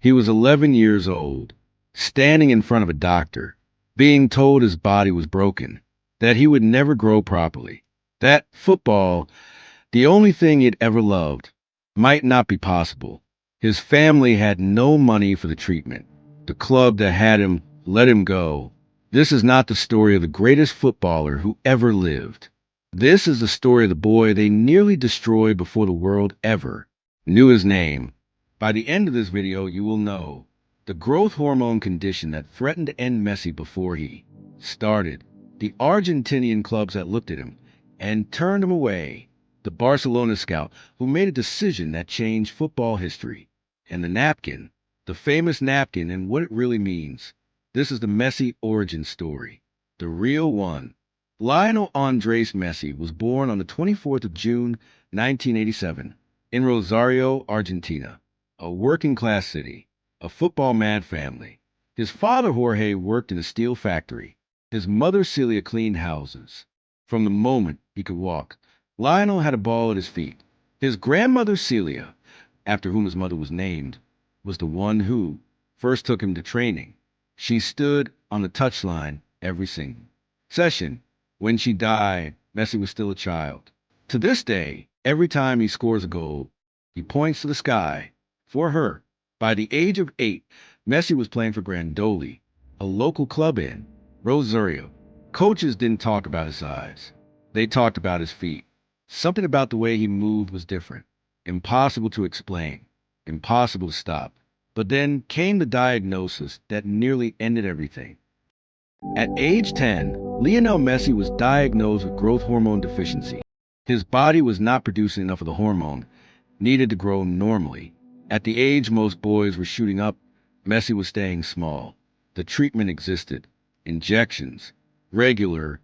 He was 11 years old, standing in front of a doctor, being told his body was broken, that he would never grow properly, that football, the only thing he'd ever loved, might not be possible. His family had no money for the treatment. The club that had him let him go. This is not the story of the greatest footballer who ever lived. This is the story of the boy they nearly destroyed before the world ever knew his name. By the end of this video, you will know the growth hormone condition that threatened to end Messi before he started, the Argentinian clubs that looked at him and turned him away, the Barcelona scout who made a decision that changed football history, and the napkin, the famous napkin and what it really means. This is the Messi origin story, the real one. Lionel Andres Messi was born on the 24th of June, 1987, in Rosario, Argentina, a working-class city, a football-mad family. His father, Jorge, worked in a steel factory. His mother, Celia, cleaned houses. From the moment he could walk, Lionel had a ball at his feet. His grandmother, Celia, after whom his mother was named, was the one who first took him to training. She stood on the touchline every single session. When she died, Messi was still a child. To this day, every time he scores a goal, he points to the sky for her. By the age of 8, Messi was playing for Grandoli, a local club in Rosario. Coaches didn't talk about his size. They talked about his feet. Something about the way he moved was different. Impossible to explain. Impossible to stop. But then came the diagnosis that nearly ended everything. At age 10, Lionel Messi was diagnosed with growth hormone deficiency. His body was not producing enough of the hormone needed to grow normally. At the age most boys were shooting up, Messi was staying small. The treatment existed. Injections. Regular,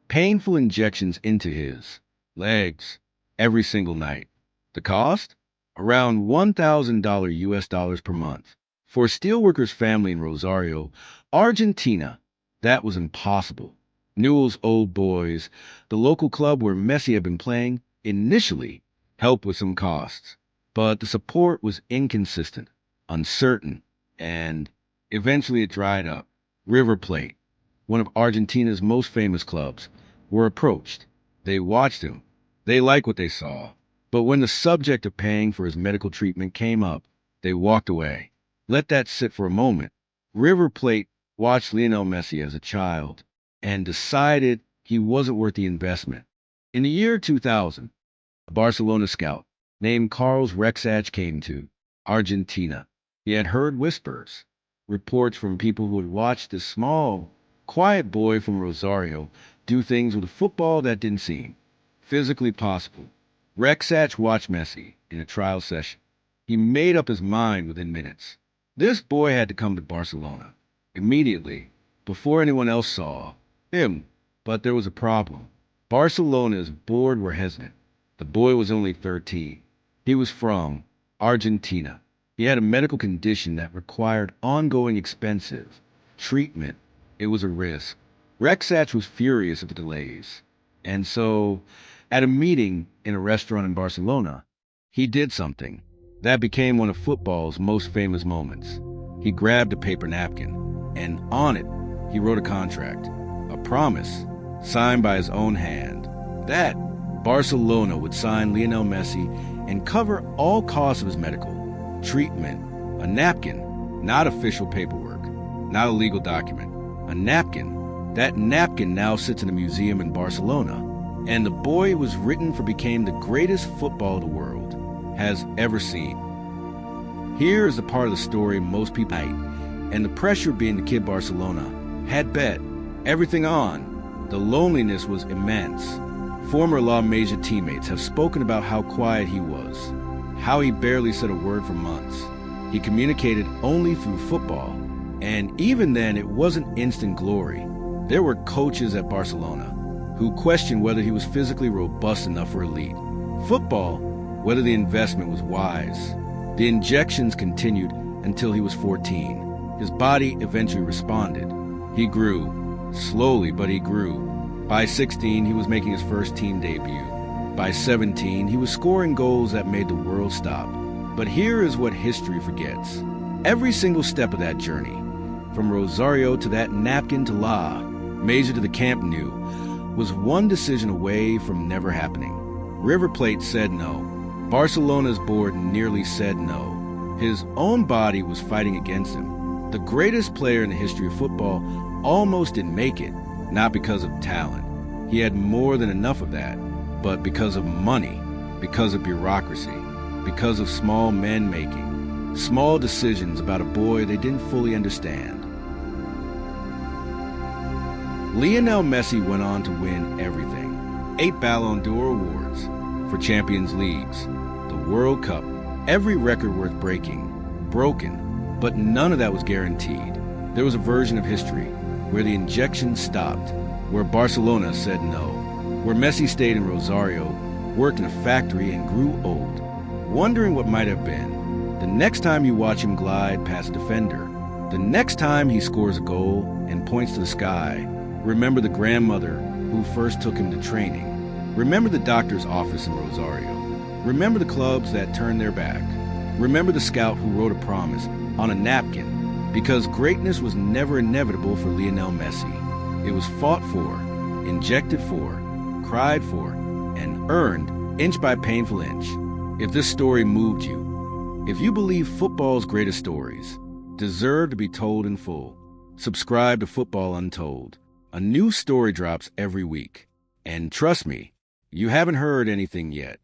painful injections into his legs every single night. The cost? Around $1,000 US dollars per month. For a steelworker's family in Rosario, Argentina, that was impossible. Newell's Old Boys, the local club where Messi had been playing, initially helped with some costs. But the support was inconsistent, uncertain, and eventually it dried up. River Plate, one of Argentina's most famous clubs, were approached. They watched him. They liked what they saw. But when the subject of paying for his medical treatment came up, they walked away. Let that sit for a moment. River Plate watched Lionel Messi as a child and decided he wasn't worth the investment. In the year 2000, a Barcelona scout named Carlos Rexach came to Argentina. He had heard whispers, reports from people who had watched this small, quiet boy from Rosario do things with football that didn't seem physically possible. Rexach watched Messi in a trial session. He made up his mind within minutes. This boy had to come to Barcelona immediately, before anyone else saw him. But there was a problem. Barcelona's board were hesitant. The boy was only 13. He was from Argentina. He had a medical condition that required ongoing expensive treatment. It was a risk. Rexach was furious at the delays. And so, at a meeting in a restaurant in Barcelona, he did something that became one of football's most famous moments. He grabbed a paper napkin, and on it, he wrote a contract, a promise, signed by his own hand, that Barcelona would sign Lionel Messi and cover all costs of his medical treatment. A napkin, not official paperwork, not a legal document. A napkin. That napkin now sits in a museum in Barcelona. And the boy it was written for became the greatest football the world has ever seen. Here is the part of the story most people hate, and the pressure being the kid Barcelona had bet everything on. The loneliness was immense. Former La Masia teammates have spoken about how quiet he was, how he barely said a word for months. He communicated only through football, and even then it wasn't instant glory. There were coaches at Barcelona who questioned whether he was physically robust enough for elite football, whether the investment was wise. The injections continued until he was 14. His body eventually responded. He grew, slowly, but he grew. By 16, he was making his first team debut. By 17, he was scoring goals that made the world stop. But here is what history forgets. Every single step of that journey, from Rosario to that Napkin to La, Masia to the Camp Nou, was one decision away from never happening. River Plate said no. Barcelona's board nearly said no. His own body was fighting against him. The greatest player in the history of football almost didn't make it, not because of talent. He had more than enough of that, but because of money, because of bureaucracy, because of small men making small decisions about a boy they didn't fully understand. Lionel Messi went on to win everything. 8 Ballon d'Or awards for Champions Leagues, the World Cup, every record worth breaking, broken, but none of that was guaranteed. There was a version of history where the injection stopped, where Barcelona said no, where Messi stayed in Rosario, worked in a factory and grew old, wondering what might have been. The next time you watch him glide past a defender, the next time he scores a goal and points to the sky, remember the grandmother who first took him to training. Remember the doctor's office in Rosario. Remember the clubs that turned their back. Remember the scout who wrote a promise on a napkin, because greatness was never inevitable for Lionel Messi. It was fought for, injected for, cried for, and earned inch by painful inch. If this story moved you, if you believe football's greatest stories deserve to be told in full, subscribe to Football Untold. A new story drops every week. And trust me, you haven't heard anything yet.